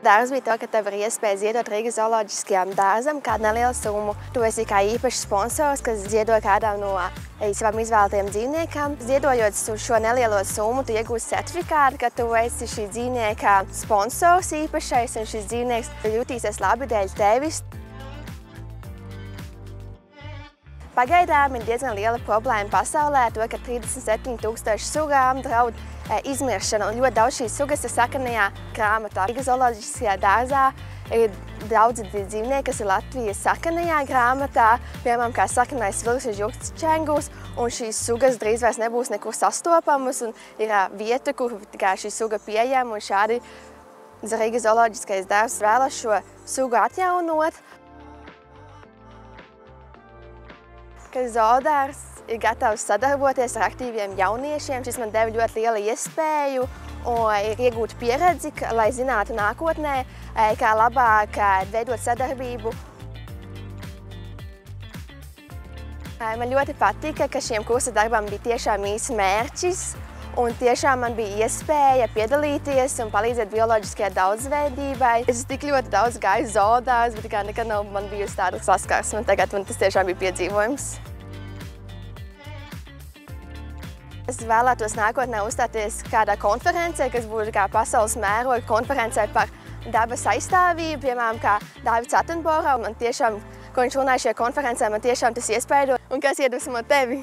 darbs bija to, ka tev ir iespēja ziedot Rīgas zooloģiskajam dārzam kādu nelielu summu. Tu esi kā īpašs sponsors, kas ziedo kādām no savam izvēlētajiem dzīvniekam. Ziedojot šo nelielo summu, tu iegūsi certifikātu, ka tu esi šī dzīvnieka sponsors īpašais, un šis dzīvnieks jutīsies labi dēļ tevis. Pagaidām ir diezgan liela problēma pasaulē, to, ka 37,000 sugām draud izmiršana, un ļoti daudz šīs sugas ir sakanajā grāmatā. Rīgas zooloģiskajā dārzā ir daudzi dzīvnieki, kas ir Latvijas sakanajā grāmatā, piemēram, kā sakanais vilks ir žurks čengus, un šīs sugas drīz vairs nebūs nekur sastopamas, un ir vieta, kur šī suga pieejama, un šādi Rīgas zooloģiskais dārzs vēlas šo sugu atjaunot. Ka zoodārzs ir gatavs sadarboties ar aktīviem jauniešiem. Šis man deva ļoti lielu iespēju un iegūt pieredzi, lai zinātu nākotnē, kā labāk veidot sadarbību. Man ļoti patika, ka šiem kursa darbam bija tiešām īsts mērķis, un tiešām man bija iespēja piedalīties un palīdzēt bioloģiskajai daudzveidībai. Es tik ļoti daudz gāju zoodārzs, bet nekad nav man bijusi tāda saskarsme, un tagad man tas tiešām bija piedzīvojums. Es vēlētos nākotnē uzstāties kādā konferencē, kas būtu kā pasaules mēroga konferencē par dabas aizstāvību, piemēram, kā Dāvids Attenborough. Man tiešām, ko viņš runāja šajā konferencē, man tiešām tas iespaido. Un kas iedvesmo tevi?